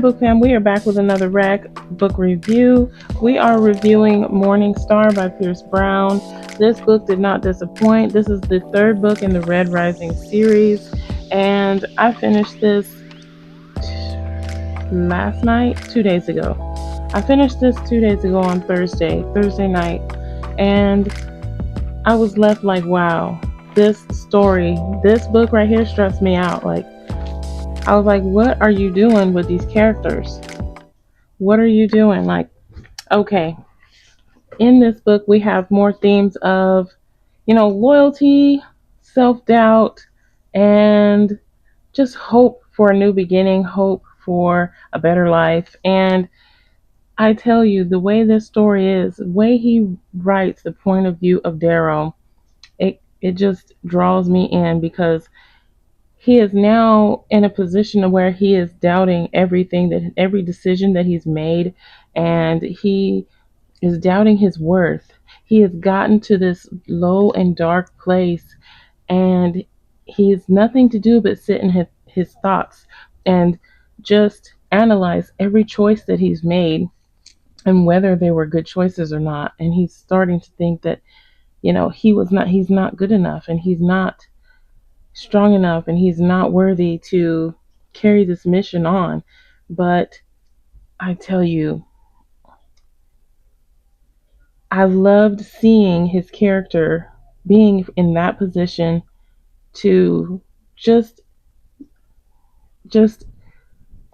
book fam, we are back with another rag book review. We are reviewing Morning Star by Pierce Brown. This book did not disappoint. This is the third book in the Red Rising series, and I finished this last night, 2 days ago. I finished this 2 days ago on Thursday night, and I was left like, wow, this story, this book right here stressed me out. Like, I was like, what are you doing with these characters? What are you doing? Like, okay, in this book, we have more themes of, loyalty, self doubt, and just hope for a new beginning, hope for a better life. And I tell you, the way this story is, the way he writes the point of view of Darrow, it just draws me in because he is now in a position where he is doubting every decision that he's made, and he is doubting his worth. He has gotten to this low and dark place, and he has nothing to do but sit in his thoughts and just analyze every choice that he's made and whether they were good choices or not. And he's starting to think that, he's not good enough, and he's not strong enough, and he's not worthy to carry this mission on. But I tell you, I loved seeing his character being in that position to just just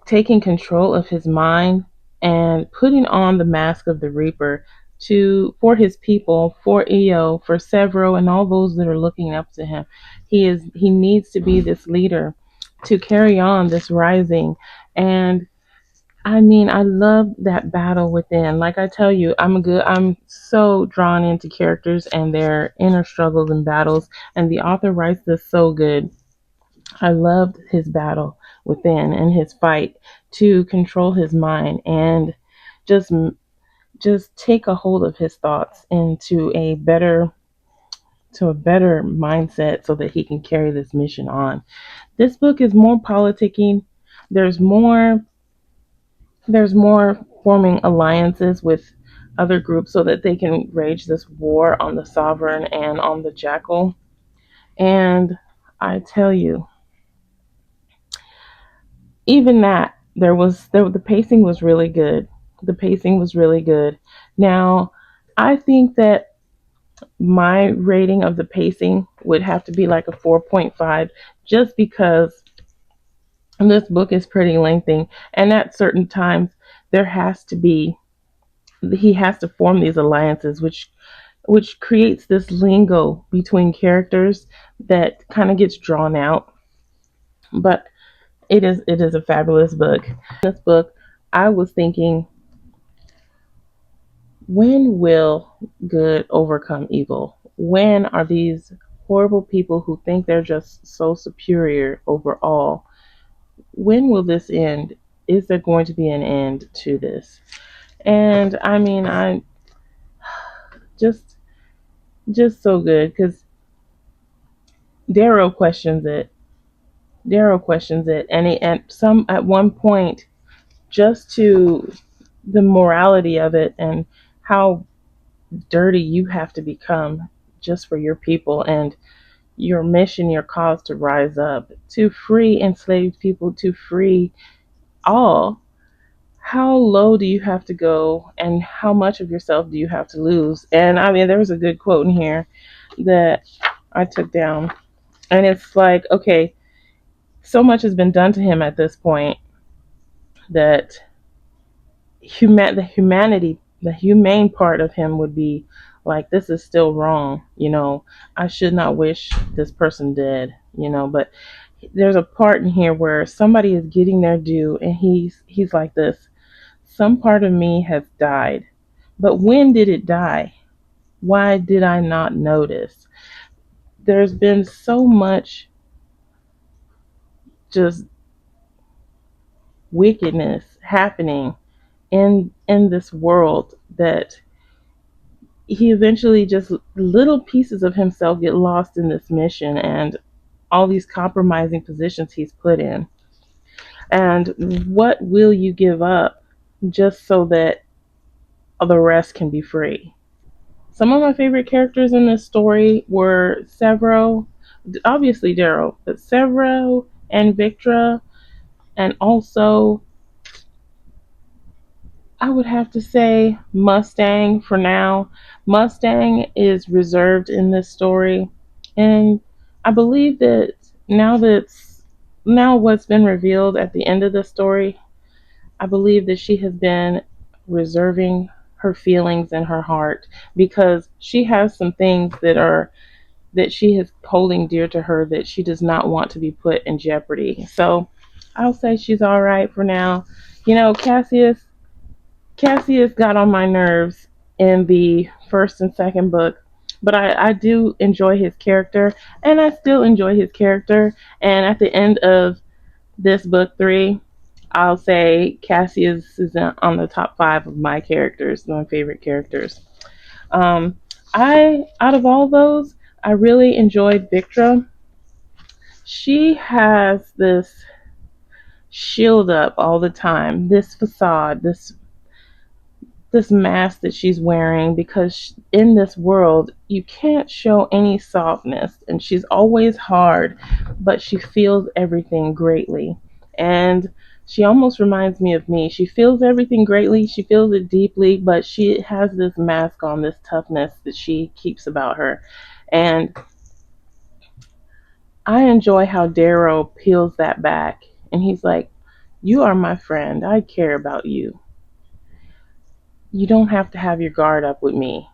taking control of his mind and putting on the mask of the Reaper to for his people, for Eo, for Severo, and all those that are looking up to him. He needs to be this leader to carry on this rising. And I mean, I love that battle within. Like I tell you, I'm so drawn into characters and their inner struggles and battles, and the author writes this so good. I loved his battle within and his fight to control his mind and just just take a hold of his thoughts into a better mindset so that he can carry this mission on. This book is more politicking. There's more there's more forming alliances with other groups so that they can wage this war on the sovereign and on the jackal. And I tell you, even that the pacing was really good. The pacing was really good. Now, I think that my rating of the pacing would have to be like a 4.5, just because this book is pretty lengthy, and at certain times there has to be he has to form these alliances, which creates this lingo between characters that kind of gets drawn out. But it is a fabulous book. This book, I was thinking, when will good overcome evil? When are these horrible people who think they're just so superior over all? When will this end? Is there going to be an end to this? And I mean, I just so good because Darrow questions it. Darrow questions it, and at one point, just to the morality of it and how dirty you have to become just for your people and your mission, your cause to rise up, to free enslaved people, to free all. How low do you have to go, and how much of yourself do you have to lose? And I mean, there was a good quote in here that I took down, and it's like, okay, so much has been done to him at this point that the humane part of him would be like, this is still wrong. I should not wish this person dead. But there's a part in here where somebody is getting their due, and he's like this. Some part of me has died, but when did it die? Why did I not notice? There's been so much just wickedness happening in this world that he eventually just little pieces of himself get lost in this mission and all these compromising positions he's put in. And what will you give up just so that the rest can be free? Some of my favorite characters in this story were Severo, obviously Darrow, but Severo and Victra, and also I would have to say Mustang for now. Mustang is reserved in this story, and I believe that now what's been revealed at the end of the story, I believe that she has been reserving her feelings in her heart because she has some things that she is holding dear to her that she does not want to be put in jeopardy. So I'll say she's all right for now. You know, Cassius got on my nerves in the first and second book, but I do enjoy his character, and I still enjoy his character. And at the end of this book three, I'll say Cassius is on the top five of my characters, my favorite characters. Um, out of all those, I really enjoyed Victra. She has this shield up all the time, this facade, this mask that she's wearing because in this world you can't show any softness and she's always hard, but she feels everything greatly. And she almost reminds me of me. She feels everything greatly, she feels it deeply, but she has this mask on, this toughness that she keeps about her. And I enjoy how Darrow peels that back and he's like, "You are my friend, I care about you. You don't have to have your guard up with me."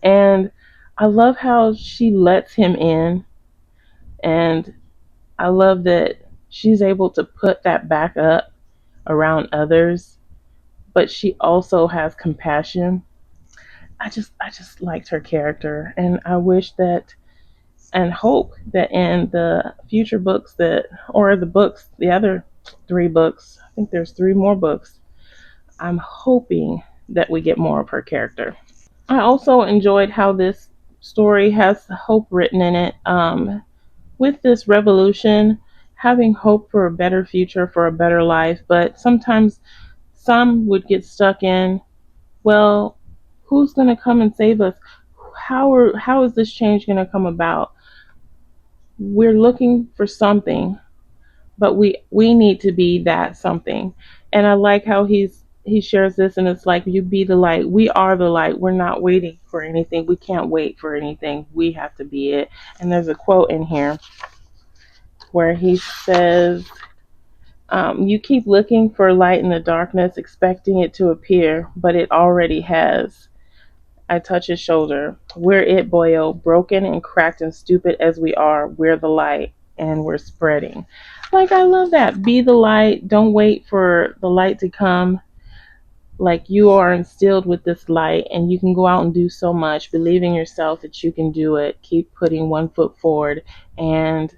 And I love how she lets him in. And I love that she's able to put that back up around others, but she also has compassion. I just liked her character, and I wish that and hope that in the future books that or the books, the other three books, I think there's three more books. I'm hoping that we get more of her character. I also enjoyed how this story has hope written in it. With this revolution, having hope for a better future, for a better life, but sometimes some would get stuck in, well, who's going to come and save us? How is this change going to come about? We're looking for something, but we need to be that something. And I like how he shares this and it's like you be the light. We are the light. We're not waiting for anything. We can't wait for anything. We have to be it. And there's a quote in here where he says, "You keep looking for light in the darkness, expecting it to appear, but it already has." I touch his shoulder. "We're it, boyo. Broken and cracked and stupid as we are, we're the light, and we're spreading." Like, I love that. Be the light. Don't wait for the light to come. Like, you are instilled with this light, and you can go out and do so much. Believe in yourself that you can do it. Keep putting one foot forward, and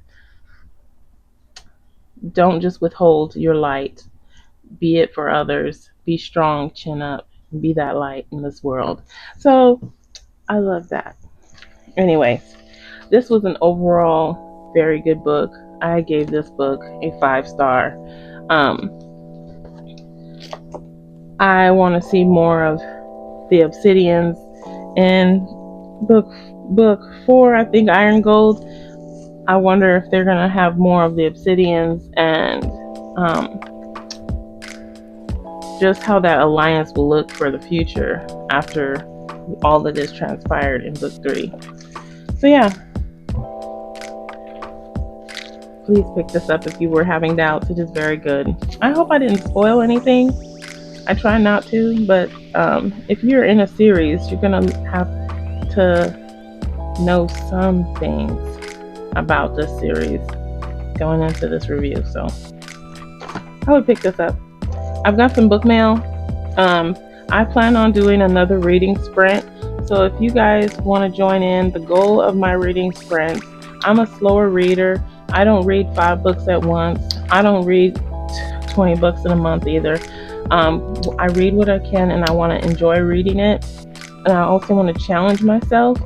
don't just withhold your light. Be it for others. Be strong, chin up, be that light in this world. So I love that. Anyways, this was an overall very good book. I gave this book a 5 star. Um, I want to see more of the Obsidians in book 4. I think Iron Gold. I wonder if they're gonna have more of the Obsidians and um, just how that alliance will look for the future after all that is transpired in book 3. So yeah, please pick this up if you were having doubts. It is very good. I hope I didn't spoil anything. I try not to, but if you're in a series, you're gonna have to know some things about this series going into this review. So I would pick this up. I've got some book mail. I plan on doing another reading sprint. So if you guys want to join in, the goal of my reading sprint, I'm a slower reader. I don't read 5 books at once. I don't read 20 books in a month either. I read what I can and I want to enjoy reading it. And I also want to challenge myself.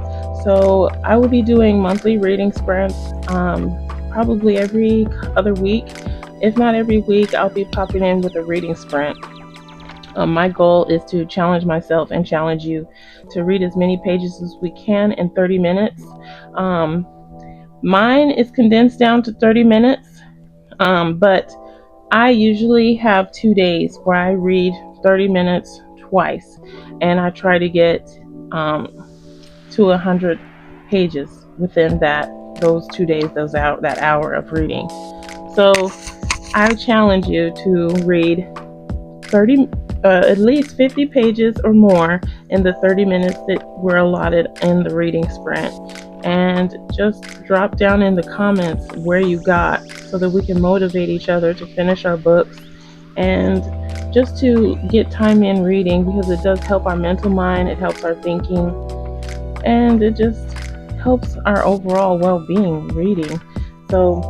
So I will be doing monthly reading sprints, probably every other week. if not every week, I'll be popping in with a reading sprint. My goal is to challenge myself and challenge you to read as many pages as we can in 30 minutes. Um, Mine is condensed down to 30 minutes, but I usually have 2 days where I read 30 minutes twice, and I try to get to 100 pages within those 2 days, that hour of reading. So I challenge you to read 30, at least 50 pages or more in the 30 minutes that were allotted in the reading sprint. And just drop down in the comments where you got so that we can motivate each other to finish our books and just to get time in reading, because it does help our mental mind, it helps our thinking, and it just helps our overall well-being reading. So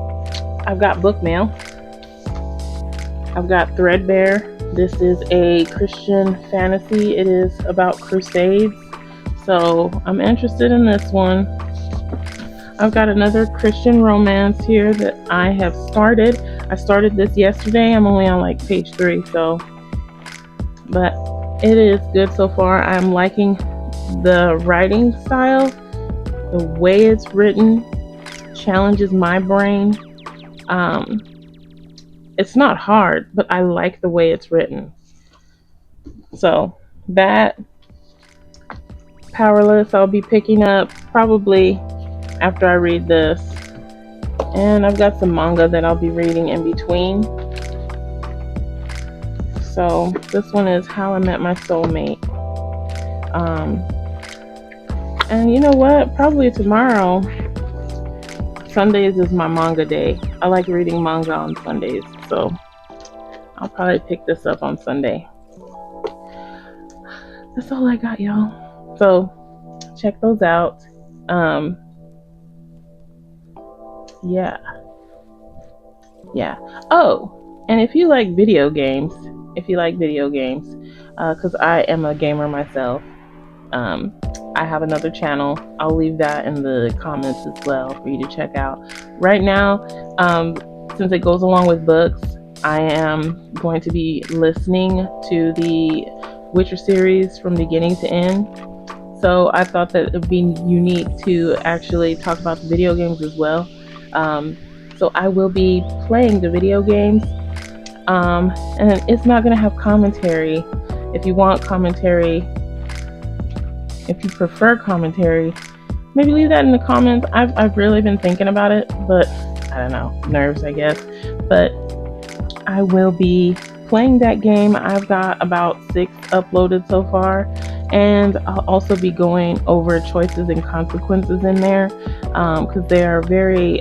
I've got book mail. I've got Threadbare. This is a Christian fantasy. It is about crusades. So I'm interested in this one. I've got another Christian romance here that I have started. I started this yesterday. I'm only on like page 3, but it is good so far. I'm liking the writing style. The way it's written challenges my brain. It's not hard, but I like the way it's written. So that Powerless I'll be picking up probably after I read this. And I've got some manga that I'll be reading in between. So this one is How I Met My Soulmate. And you know what? Probably tomorrow, Sundays is my manga day. I like reading manga on Sundays, so I'll probably pick this up on Sunday. That's all I got, y'all. So check those out. Yeah. Oh, and if you like video games, because I am a gamer myself, I have another channel. I'll leave that in the comments as well for you to check out. Right now, since it goes along with books, I am going to be listening to the Witcher series from beginning to end. So I thought that it would be unique to actually talk about the video games as well. So I will be playing the video games, and it's not going to have commentary. If you want commentary, if you prefer commentary, maybe leave that in the comments. I've really been thinking about it, but I don't know, nerves, I guess. But I will be playing that game. I've got about 6 uploaded so far, and I'll also be going over choices and consequences in there, because they are very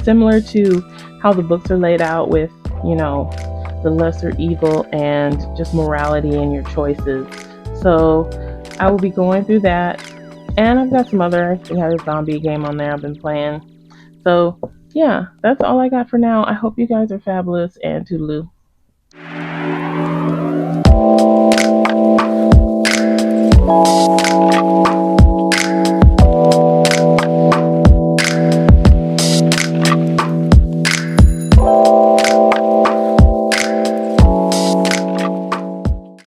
similar to how the books are laid out, with the lesser evil and just morality in your choices. So I will be going through that, and I've got some other. We have a zombie game on there I've been playing. So yeah, that's all I got for now. I hope you guys are fabulous, and toodaloo.